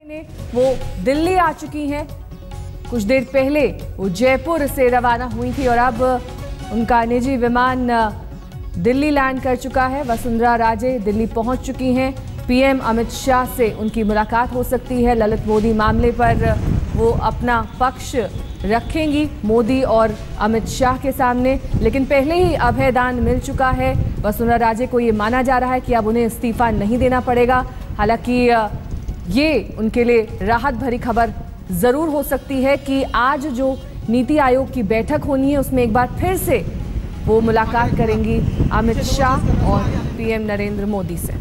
वो दिल्ली आ चुकी हैं। कुछ देर पहले वो जयपुर से रवाना हुई थी और अब उनका निजी विमान दिल्ली लैंड कर चुका है। वसुंधरा राजे दिल्ली पहुंच चुकी हैं। पीएम अमित शाह से उनकी मुलाकात हो सकती है। ललित मोदी मामले पर वो अपना पक्ष रखेंगी मोदी और अमित शाह के सामने, लेकिन पहले ही अभयदान मिल चुका है। वसुंधरा राजे को ये माना जा रहा है कि अब उन्हें इस्तीफा नहीं देना पड़ेगा। हालांकि ये उनके लिए राहत भरी खबर जरूर हो सकती है कि आज जो नीति आयोग की बैठक होनी है उसमें एक बार फिर से वो मुलाकात करेंगी अमित शाह और पीएम नरेंद्र मोदी से।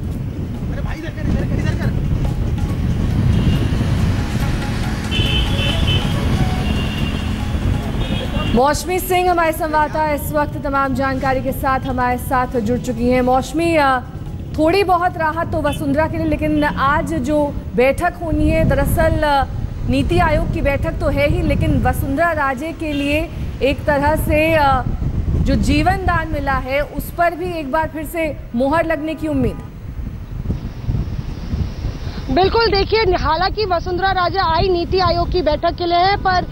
मौसमी सिंह हमारे संवाददाता इस वक्त तमाम जानकारी के साथ हमारे साथ जुड़ चुकी हैं। मौसमी, थोड़ी बहुत राहत तो वसुंधरा के लिए, लेकिन आज जो बैठक होनी है, दरअसल नीति आयोग की बैठक तो है ही, लेकिन वसुंधरा राजे के लिए एक तरह से जो जीवन दान मिला है उस पर भी एक बार फिर से मुहर लगने की उम्मीद। बिल्कुल, देखिए, हालांकि वसुंधरा राजे आई नीति आयोग की बैठक के लिए है, पर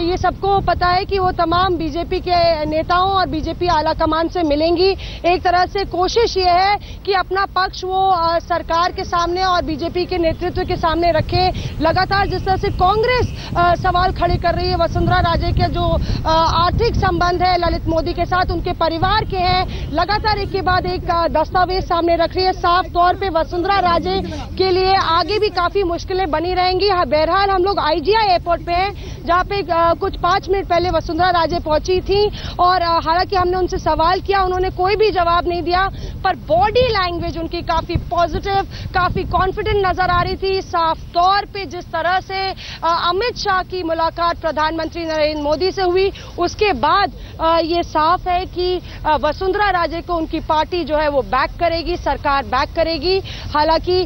ये सबको पता है कि वो तमाम बीजेपी के नेताओं और बीजेपी आलाकमान से मिलेंगी। एक तरह से कोशिश ये है कि अपना पक्ष वो सरकार के सामने और बीजेपी के नेतृत्व के सामने रखें। लगातार जिस तरह से कांग्रेस सवाल खड़े कर रही है वसुंधरा राजे के जो आर्थिक संबंध है ललित मोदी के साथ, उनके परिवार के हैं, लगातार एक के बाद एक दस्तावेज सामने रख रही है। साफ तौर पर वसुंधरा राजे के लिए आगे भी काफी मुश्किलें बनी रहेंगी। बहरहाल हम लोग IGI एयरपोर्ट पे हैं, जहां पे कुछ 5 मिनट पहले वसुंधरा राजे पहुंची थी और हालांकि हमने उनसे सवाल किया, उन्होंने कोई भी जवाब नहीं दिया, पर बॉडी लैंग्वेज उनकी काफी पॉजिटिव, काफी कॉन्फिडेंट नजर आ रही थी। साफ तौर पे जिस तरह से अमित शाह की मुलाकात प्रधानमंत्री नरेंद्र मोदी से हुई, उसके बाद ये साफ है कि वसुंधरा राजे को उनकी पार्टी जो है वो बैक करेगी, सरकार बैक करेगी। हालांकि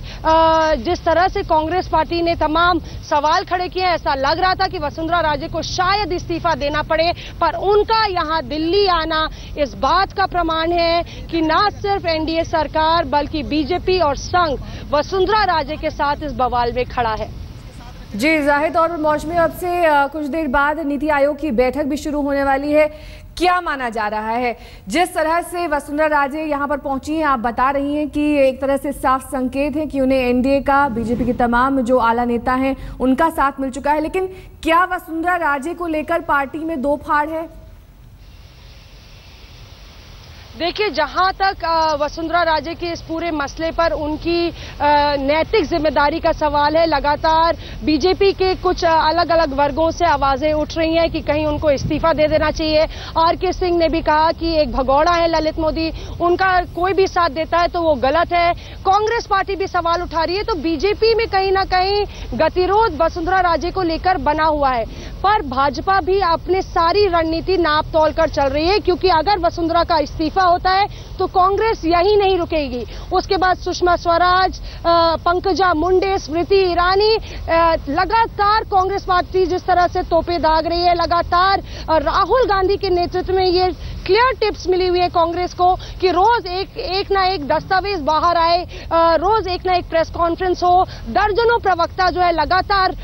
जिस तरह से कांग्रेस पार्टी ने तमाम सवाल खड़े किए, ऐसा लग रहा था कि वसुंधरा राजे को शायद इस्तीफा देना पड़े, पर उनका यहां दिल्ली आना इस बात का प्रमाण है कि न सिर्फ एनडीए सरकार बल्कि बीजेपी और संघ वसुंधरा राजे के साथ इस बवाल में खड़ा है। जी, जाहिर तौर पर मौसमी, अब से कुछ देर बाद नीति आयोग की बैठक भी शुरू होने वाली है। क्या माना जा रहा है, जिस तरह से वसुंधरा राजे यहाँ पर पहुंची हैं, आप बता रही हैं कि एक तरह से साफ संकेत है कि उन्हें एनडीए का, बीजेपी के तमाम जो आला नेता हैं उनका साथ मिल चुका है, लेकिन क्या वसुंधरा राजे को लेकर पार्टी में दो फाड़ है? देखिए, जहां तक वसुंधरा राजे के इस पूरे मसले पर उनकी नैतिक जिम्मेदारी का सवाल है, लगातार बीजेपी के कुछ अलग अलग वर्गों से आवाजें उठ रही हैं कि कहीं उनको इस्तीफा दे देना चाहिए। RK सिंह ने भी कहा कि एक भगोड़ा है ललित मोदी, उनका कोई भी साथ देता है तो वो गलत है। कांग्रेस पार्टी भी सवाल उठा रही है, तो बीजेपी में कहीं ना कहीं गतिरोध वसुंधरा राजे को लेकर बना हुआ है, पर भाजपा भी अपने सारी रणनीति नाप तोल कर चल रही है, क्योंकि अगर वसुंधरा का इस्तीफा होता है तो कांग्रेस यही नहीं रुकेगी। उसके बाद सुषमा स्वराज, पंकजा मुंडे, स्मृति ईरानी, लगातार कांग्रेस पार्टी जिस तरह से तोपे दाग रही है, लगातार राहुल गांधी के नेतृत्व में ये क्लियर टिप्स मिली हुई है कांग्रेस को कि रोज एक ना एक दस्तावेज बाहर आए, रोज एक ना एक प्रेस कॉन्फ्रेंस हो। दर्जनों प्रवक्ता जो है लगातार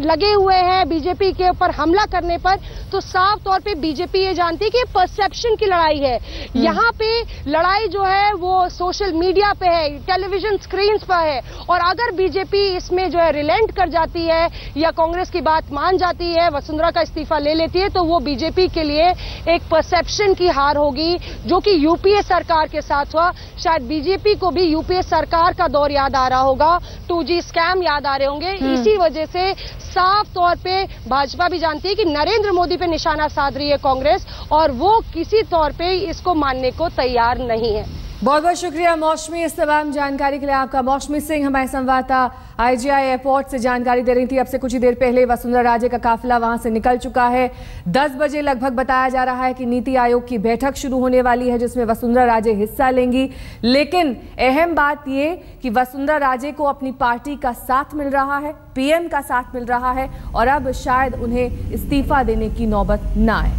लगे हुए हैं बीजेपी के ऊपर हमला करने पर। तो साफ तौर पे बीजेपी ये जानती है कि परसेप्शन की लड़ाई है। यहाँ पे लड़ाई जो है वो सोशल मीडिया पे है, टेलीविजन स्क्रीन पर है, और अगर बीजेपी इसमें जो है रिलेंट कर जाती है या कांग्रेस की बात मान जाती है, वसुंधरा का इस्तीफा ले लेती है, तो वो बीजेपी के लिए एक परसेप्शन की हार होगी, जो कि यूपीए सरकार के साथ हुआ। शायद बीजेपी को भी यूपीए सरकार का दौर याद आ रहा होगा, 2G स्कैम याद आ रहे होंगे। इसी वजह से साफ तौर पे भाजपा भी जानती है कि नरेंद्र मोदी पे निशाना साध रही है कांग्रेस, और वो किसी तौर पे इसको मानने को तैयार नहीं है। बहुत बहुत शुक्रिया मौसमी, इस तमाम जानकारी के लिए आपका। मौसमी सिंह हमारे संवाददाता IGI एयरपोर्ट से जानकारी दे रही थी। अब से कुछ ही देर पहले वसुंधरा राजे का काफिला वहां से निकल चुका है। 10 बजे लगभग बताया जा रहा है कि नीति आयोग की बैठक शुरू होने वाली है, जिसमें वसुंधरा राजे हिस्सा लेंगी। लेकिन अहम बात ये कि वसुंधरा राजे को अपनी पार्टी का साथ मिल रहा है, PM का साथ मिल रहा है, और अब शायद उन्हें इस्तीफा देने की नौबत ना आए।